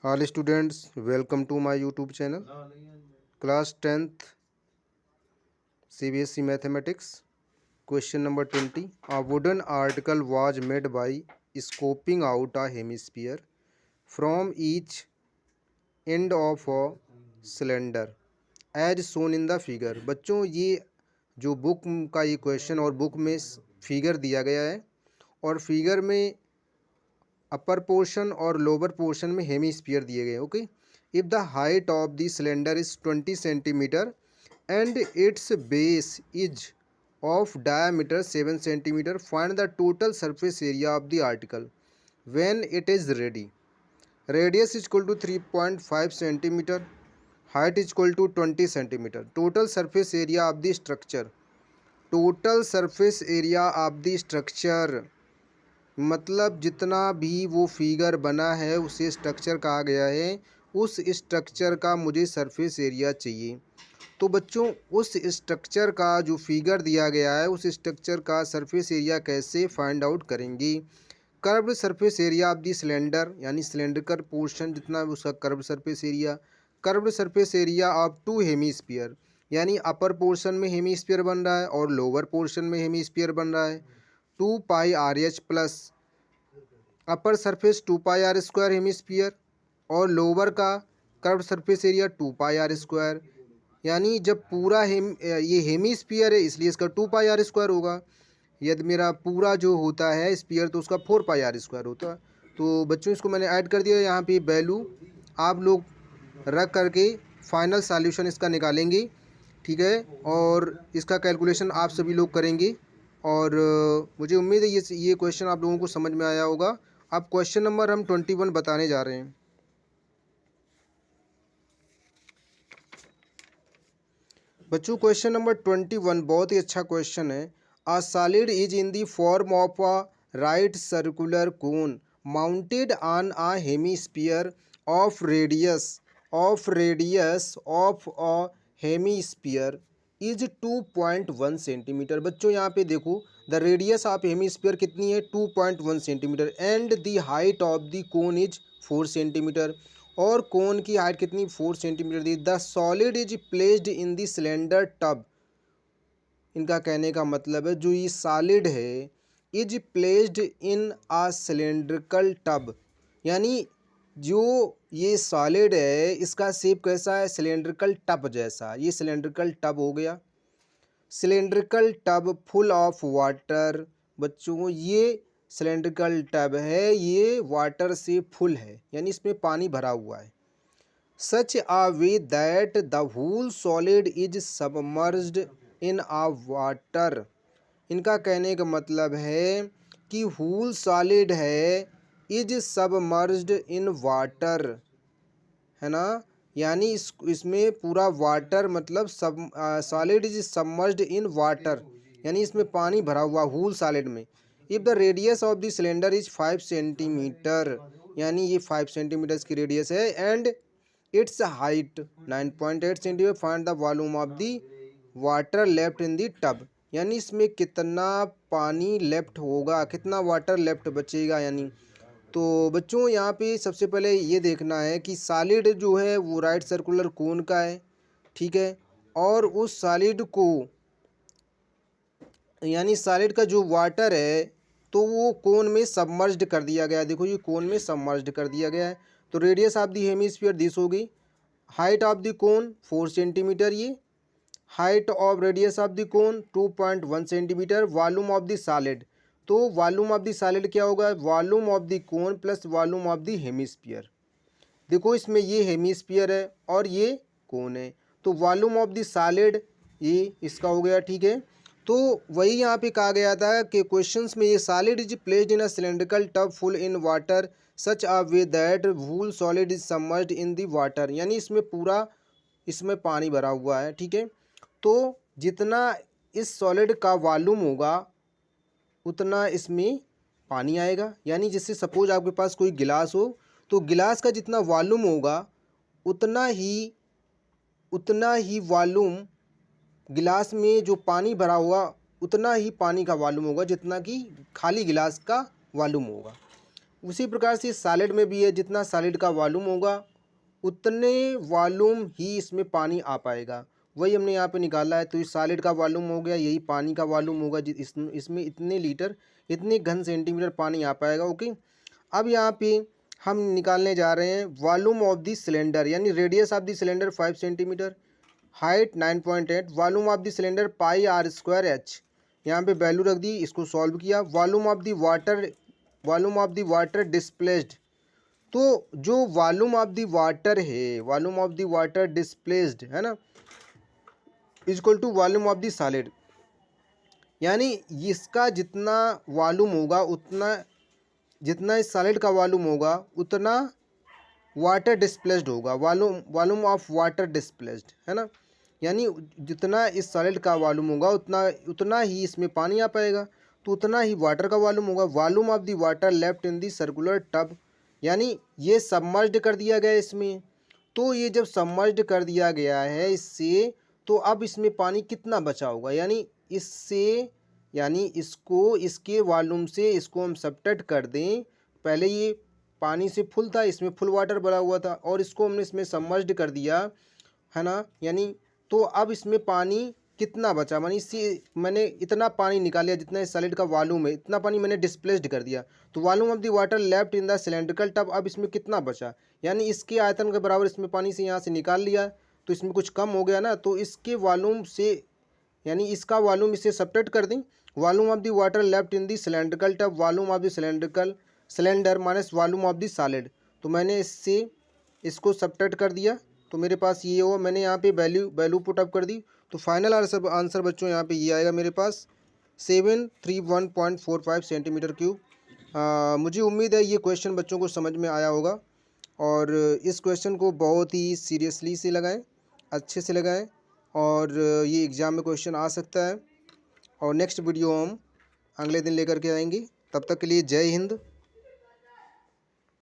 All students, welcome to my YouTube channel. Class 10th CBSE Mathematics. Question number 20. A wooden article was made by scooping out a hemisphere from each end of a cylinder as shown in the figure. बच्चों ये जो book का ये question और book में figure दिया गया है और फिगर में अपर पोर्शन और लोअर पोर्शन में हेमीस्फीयर दिए गए। Okay, if the height of the cylinder is 20 centimetre and its base is of diameter 7 centimetre, find the total surface area of the article when it is ready. Radius is equal to 3.5 centimetre, height is equal to 20 centimetre. Total surface area of the structure, total surface area of the structure मतलब जितना भी वो figure बना है उसे structure कहा गया है, उस स्ट्रक्चर का मुझे सरफेस एरिया चाहिए। तो बच्चों उस स्ट्रक्चर का जो फिगर दिया गया है उस स्ट्रक्चर का सरफेस एरिया कैसे फाइंड आउट करेंगे। Curved surface area of the cylinder यानी सिलेंड्रिकल पोर्शन जितना उसका curved surface area, curved surface area of two hemisphere यानी अपर पोर्शन में हेमीस्फीयर बन रहा है और लोअर पोर्शन में हेमीस्फीयर बन रहा है। 2πRH plus upper surface 2πr² hemisphere और लोअर का कर्व्ड सरफेस एरिया 2πr²। यानी जब पूरा ये हेमीस्फीयर है इसलिए इसका 2πr² होगा। यदि मेरा पूरा जो होता है स्फीयर तो उसका 4πr² होता है। तो बच्चों इसको मैंने ऐड कर दिया। यहाँ पे वैल्यू आप लोग रख करके फाइनल सॉल्यूशन इसका निकालेंगे, ठीक है, और इसका कैलकुलेशन आप सभी लोग करेंगे। और मुझे उम्मीद है ये क्वेश्चन आप लोगों को समझ में आया होगा। अब क्वेश्चन नंबर हम 21 बताने जा रहे हैं। बच्चों क्वेश्चन नंबर 21 बहुत ही अच्छा क्वेश्चन है। A solid is in the form of a right circular cone mounted on a hemisphere of radius of a hemisphere is 2.1 centimetre. बच्चों यहाँ पे देखो द रेडियस ऑफ हेमीस्फीयर कितनी है 2.1 centimetre and the height of the cone is 4 centimetre और कोन की height कितनी 4 centimetre the. The solid is placed in the cylinder tub. इनका कहने का मतलब है जो ये सॉलिड है is placed in a cylindrical tub, यानी जो ये सॉलिड है इसका शेप कैसा है सिलेंड्रिकल टब जैसा। ये सिलेंड्रिकल टब हो गया। Cylindrical tub full of water. बच्चों ये सिलेंड्रिकल टब है, ये वाटर से फुल है यानी इसमें पानी भरा हुआ है। Such a way that the whole solid is submerged in a water. इनका कहने का मतलब है कि होल सॉलिड है इज सबमर्ज्ड इन वाटर, है ना, यानी इसमें पूरा वाटर मतलब सब solid is submerged in water यानी इसमें पानी भरा हुआ होल सॉलिड में। If the radius of the cylinder is 5 centimetre, यानी ये 5 सेंटीमीटर की रेडियस है and its height 9.8 centimetre, find the volume of the water left in the tub. यानी इसमें कितना पानी लेफ्ट होगा, कितना वाटर लेफ्ट बचेगा। यानी तो बच्चों यहाँ पे सबसे पहले ये देखना है कि सॉलिड जो है वो राइट सर्कुलर कोन का है, ठीक है, और उस सॉलिड को यानी सॉलिड का जो वाटर है तो वो कोन में सबमर्ज्ड कर दिया गया है। देखो ये कोन में सबमर्ज्ड कर दिया गया है। तो radius of the hemisphere this होगी, height of the cone 4 centimetre, ये height of radius of the cone 2.1 centimetre, volume of the solid. तो वॉल्यूम ऑफ द सॉलिड क्या होगा volume of the cone plus volume of the hemisphere. देखो इसमें ये hemisphere है और ये कोन है तो वॉल्यूम ऑफ द सॉलिड ये इसका हो गया, ठीक है। तो वही यहाँ पे कहा गया था कि क्वेश्चंस में ये solid is placed in a cylindrical tub full in water such a way that wool solid is submerged in the water, यानी इसमें पूरा इसमें पानी भरा हुआ है, ठीक है। तो जितना इस सॉलिड का वॉल्यूम होगा उतना इसमें पानी आएगा। यानी जैसे सपोज आपके पास कोई गिलास हो तो गिलास का जितना वॉल्यूम होगा उतना ही वॉल्यूम गिलास में जो पानी भरा हुआ उतना ही पानी का वॉल्यूम होगा जितना कि खाली गिलास का वॉल्यूम होगा। उसी प्रकार से सॉलिड में भी है, जितना सॉलिड का वॉल्यूम होगा उतने वॉल्यूम ही इसमें पानी आ पाएगा, वही हमने यहाँ पे निकाला है। तो इस सॉलिड का वॉल्यूम हो गया, यही पानी का वॉल्यूम होगा, इसमें इतने लीटर इतने घन सेंटीमीटर पानी आ पाएगा। ओके, अब यहाँ पे हम निकालने जा रहे हैं वॉल्यूम ऑफ द सिलेंडर, यानी radius of the cylinder 5 centimetre, height 9.8, volume of the cylinder pi r square h, यहाँ पे वैल्यू रख दी, इसको सॉल्व किया। Volume of the water displaced, तो जो वॉल्यूम ऑफ द वाटर है, volume of the water displaced है ना, equal to volume of the solid, यानी इसका जितना वॉल्यूम होगा उतना, जितना इस सॉलिड का वॉल्यूम होगा उतना वाटर डिस्प्लेस्ड होगा, वॉल्यूम ऑफ वाटर डिस्प्लेस्ड है ना, यानी जितना इस सॉलिड का वॉल्यूम होगा उतना उतना ही इसमें पानी आ पाएगा, तो उतना ही वाटर का वॉल्यूम होगा। Volume of the water left in the circular tub, यानी ये सबमर्ज्ड कर दिया गया इसमें, तो ये जब सबमर्ज्ड कर दिया गया है इससे, तो अब इसमें पानी कितना बचा होगा, यानी इससे, यानी इसको इसके वॉल्यूम से इसको हम सबट्रैक्ट कर दें, पहले ये पानी से फुल था, इसमें फुल वाटर भरा हुआ था, और इसको हमने इसमें सबमर्ज्ड कर दिया है ना, यानी तो अब इसमें पानी कितना बचा, मानी इससे मैंने इतना पानी निकाल लिया जितना इस सॉलिड का वॉल्यूम है, इतना पानी मैंने डिस्प्लेस्ड कर दिया, तो volume of the water left in the cylindrical tub, अब इसमें कितना बचा, यानी इसके आयतन के बराबर इसमें पानी से यहाँ से निकाल लिया, तो इसमें कुछ कम हो गया ना, तो इसके वॉल्यूम से, यानी इसका वॉल्यूम इससे सब्ट्रैक्ट कर दें। Volume of the water left in the cylindrical tub, volume of the cylinder minus volume of the solid, तो मैंने इससे इसको सब्ट्रैक्ट कर दिया, तो मेरे पास ये हुआ, मैंने यहाँ पे वैल्यू पुट अप कर दी, तो फाइनल आंसर बच्चों यहाँ पे ये आएगा मेरे पास 731.45 सेंटीमीटर क्यूब। मुझे उम्मीद है ये क्वेश्चन बच्चों को समझ में आया होगा, और इस क्वेश्चन को बहुत ही सीरियसली से लगाएं, अच्छे से लगाएं, और ये एग्ज़ाम में क्वेश्चन आ सकता है, और नेक्स्ट वीडियो हम अगले दिन लेकर के आएंगे। तब तक के लिए जय हिंद।